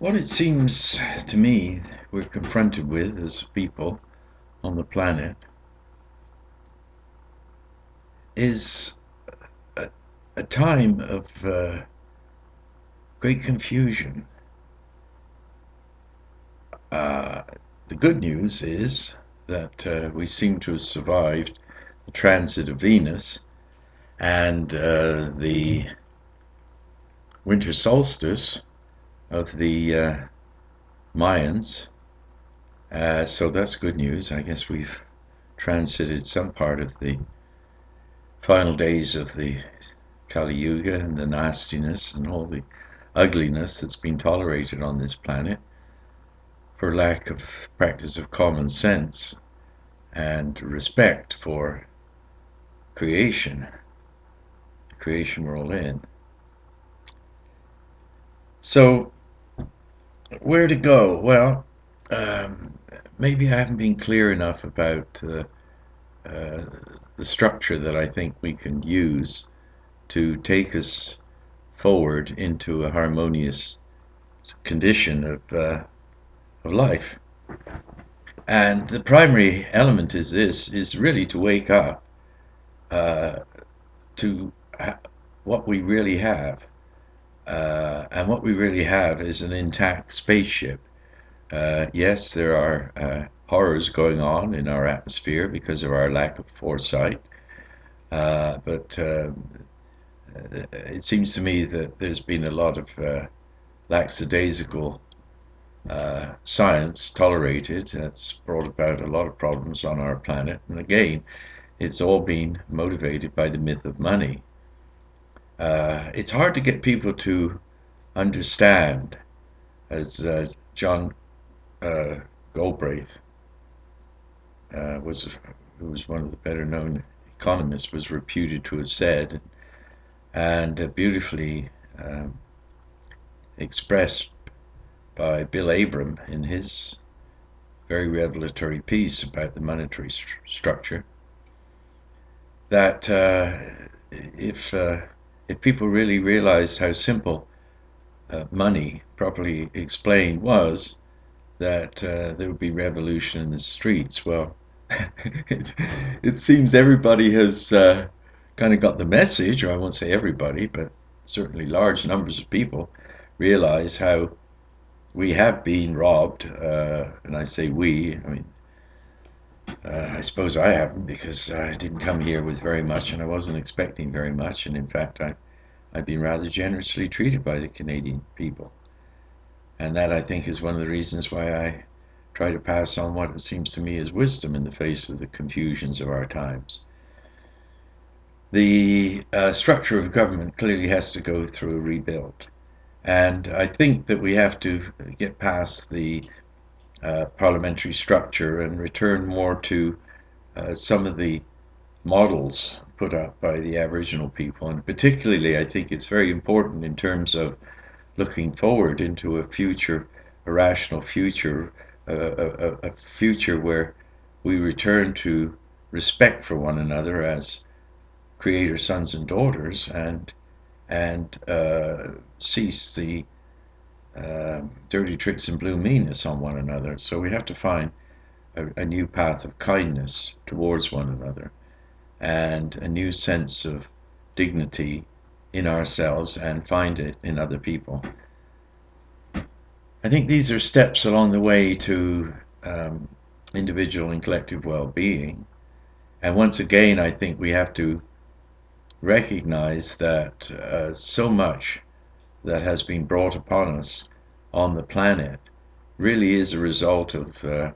What it seems to me we're confronted with as people on the planet is a, a time of great confusion. Uh, the good news is that we seem to have survived the transit of Venus and the winter solstice of the Mayans. So that's good news. I guess we've transited some part of the final days of the Kali Yuga and the nastiness and all the ugliness that's been tolerated on this planet for lack of practice of common sense and respect for creation, the creation we're all in. So, where to go? Well, um, maybe I haven't been clear enough about uh, the structure that I think we can use to take us forward into a harmonious condition of life. And the primary element is really to wake up uh, to what we really have. And what we really have is an intact spaceship. Yes, there are horrors going on in our atmosphere because of our lack of foresight. But it seems to me that there's been a lot of lackadaisical science tolerated. That's brought about a lot of problems on our planet. And again, it's all been motivated by the myth of money. It's hard to get people to understand, as John uh, Galbraith who was one of the better known economists, was reputed to have said, and beautifully um, expressed by Bill Abram in his very revelatory piece about the monetary structure, that if if people really realized how simple money, properly explained, was, that there would be revolution in the streets. Well, it, it seems everybody has kind of got the message, or I won't say everybody, but certainly large numbers of people realize how we have been robbed. And I say we, I mean, I suppose I haven't, because I didn't come here with very much and I wasn't expecting very much. And in fact, I've been rather generously treated by the Canadian people. And that, I think, is one of the reasons why I try to pass on what it seems to me is wisdom in the face of the confusions of our times. The structure of government clearly has to go through a rebuild. And I think that we have to get past the parliamentary structure and return more to some of the models put up by the Aboriginal people. And particularly, I think it's very important in terms of looking forward into a future, a rational future, a future where we return to respect for one another as creator sons and daughters, and cease the dirty tricks and blue meanness on one another. So we have to find a new path of kindness towards one another and a new sense of dignity in ourselves and find it in other people. I think these are steps along the way to um, individual and collective well-being. And once again, I think we have to recognize that so much that has been brought upon us on the planet really is a result of the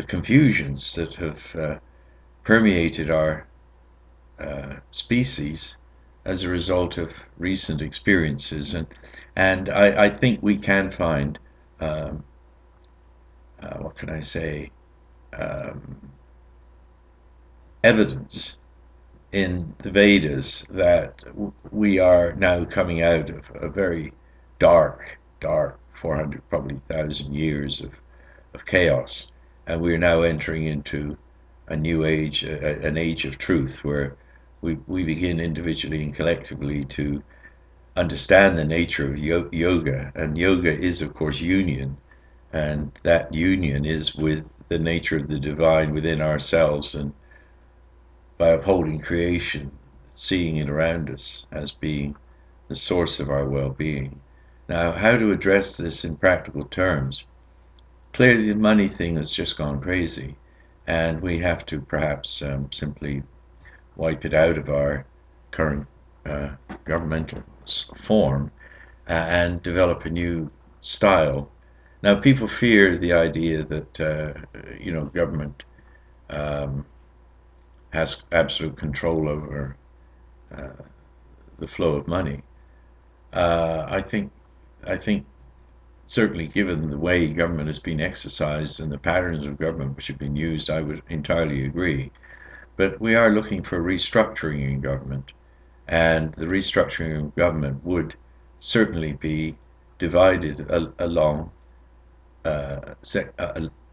confusions that have permeated our species as a result of recent experiences. And I think we can find, um, what can I say, um, evidence in the Vedas that we are now coming out of a very dark 400, probably 1,000 years of chaos, and we are now entering into a new age, an age of truth, where we begin individually and collectively to understand the nature of yoga, and yoga is, of course, union, and that union is with the nature of the divine within ourselves, and by upholding creation, seeing it around us as being the source of our well-being. Now, how to address this in practical terms? Clearly, the money thing has just gone crazy, and we have to perhaps simply wipe it out of our current uh, governmental form and develop a new style. Now, people fear the idea that government um, has absolute control over uh, the flow of money. I think certainly given the way government has been exercised and the patterns of government which have been used, I would entirely agree. But we are looking for restructuring in government, and the restructuring of government would certainly be divided along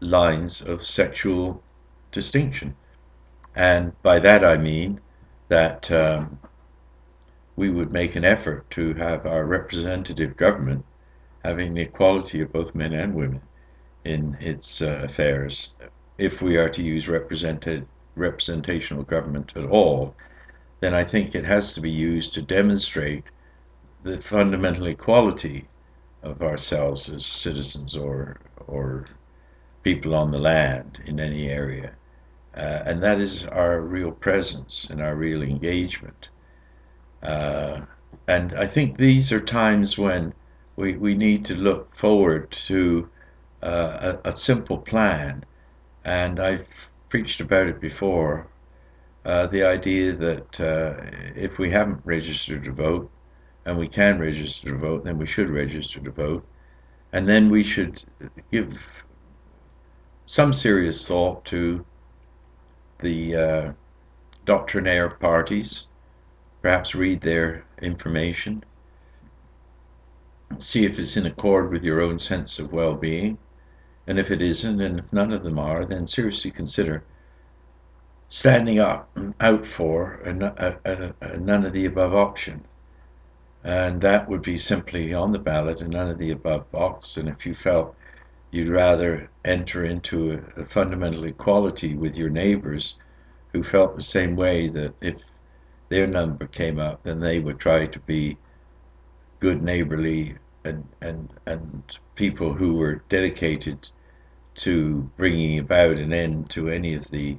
lines of sexual distinction. And by that I mean that we would make an effort to have our representative government having the equality of both men and women in its affairs. If we are to use representational government at all, then I think it has to be used to demonstrate the fundamental equality of ourselves as citizens or people on the land in any area. And that is our real presence and our real engagement. Uh, and I think these are times when we need to look forward to a simple plan. And I've preached about it before, the idea that if we haven't registered to vote, and we can register to vote, then we should register to vote. And then we should give some serious thought to the doctrinaire parties, perhaps read their information, see if it's in accord with your own sense of well-being, and if it isn't, and if none of them are, then seriously consider standing up out for a none of the above option. And that would be simply on the ballot a none of the above box. And if you felt you'd rather enter into a fundamental equality with your neighbors who felt the same way, that if their number came up, then they would try to be good neighborly and people who were dedicated to bringing about an end to any of the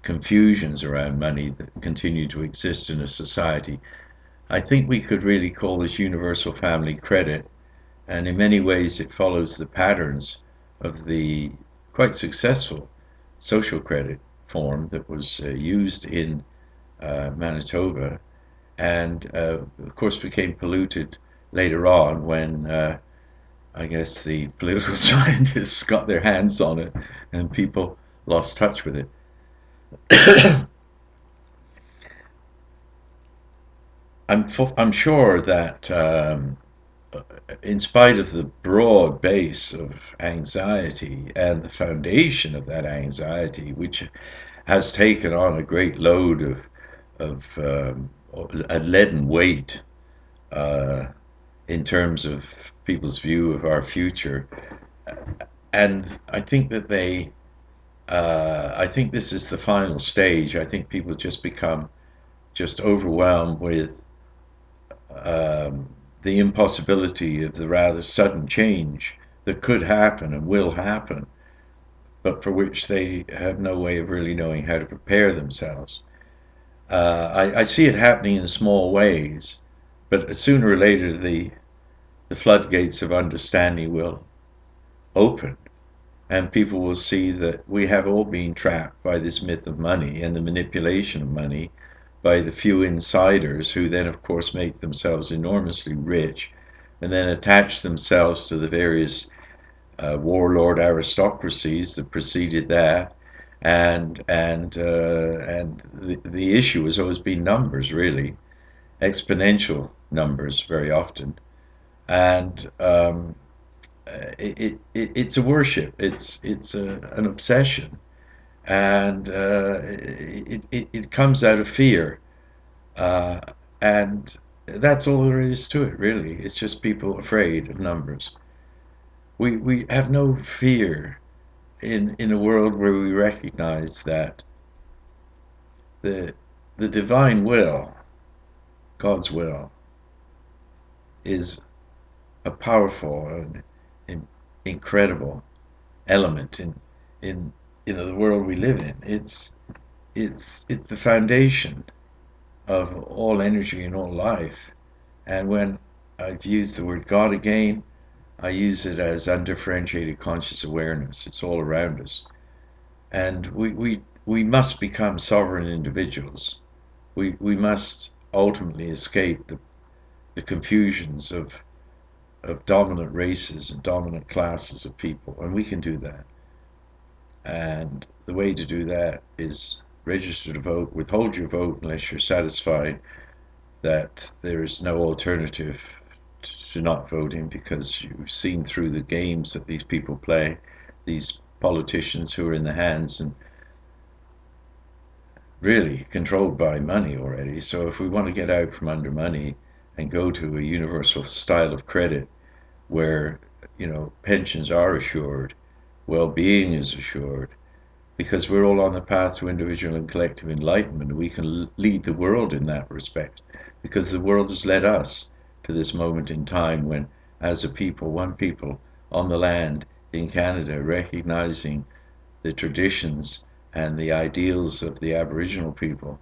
confusions around money that continue to exist in a society. I think we could really call this universal family credit, and in many ways it follows the patterns of the quite successful social credit form that was used in Manitoba, and of course became polluted later on when I guess the political scientists got their hands on it and people lost touch with it. I'm sure that in spite of the broad base of anxiety and the foundation of that anxiety, which has taken on a great load of a leaden weight uh, in terms of people's view of our future, and I think that I think this is the final stage. I think people just become just overwhelmed with um, the impossibility of the rather sudden change that could happen and will happen, but for which they have no way of really knowing how to prepare themselves. I see it happening in small ways, but sooner or later the floodgates of understanding will open, and people will see that we have all been trapped by this myth of money and the manipulation of money by the few insiders who then, of course, make themselves enormously rich and then attach themselves to the various warlord aristocracies that preceded that. And the issue has always been numbers, really, exponential numbers very often. And it's a worship. It's an obsession, and it comes out of fear. And that's all there is to it, really. It's just people afraid of numbers. We have no fear in a world where we recognize that the the divine will, God's will, is a powerful and incredible element in the world we live in. It's the foundation of all energy and all life. And when I've used the word God again, I use it as undifferentiated conscious awareness. It's all around us. And we must become sovereign individuals. We must ultimately escape the confusions of dominant races and dominant classes of people. And we can do that. And the way to do that is register to vote, withhold your vote unless you're satisfied that there is no alternative to not voting because you've seen through the games that these people play, these politicians who are in the hands and really controlled by money already. So if we want to get out from under money and go to a universal style of credit where, pensions are assured, well-being is assured, because we're all on the path to individual and collective enlightenment. We can lead the world in that respect because the world has led us to this moment in time when, as a people, one people on the land in Canada, recognizing the traditions and the ideals of the Aboriginal people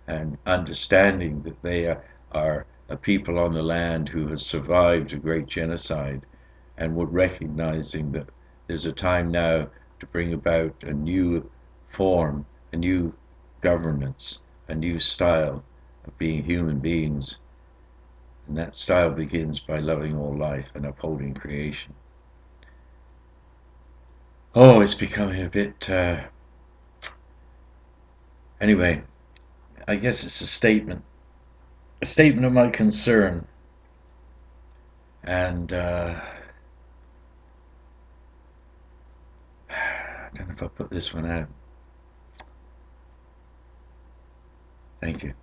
and understanding that they are a people on the land who has survived a great genocide, and would recognizing that there's a time now to bring about a new form, a new governance, a new style of being human beings. And that style begins by loving all life and upholding creation. Oh, it's becoming a bit. Anyway, I guess it's a statement of my concern. And I don't know if I put this one out. Thank you.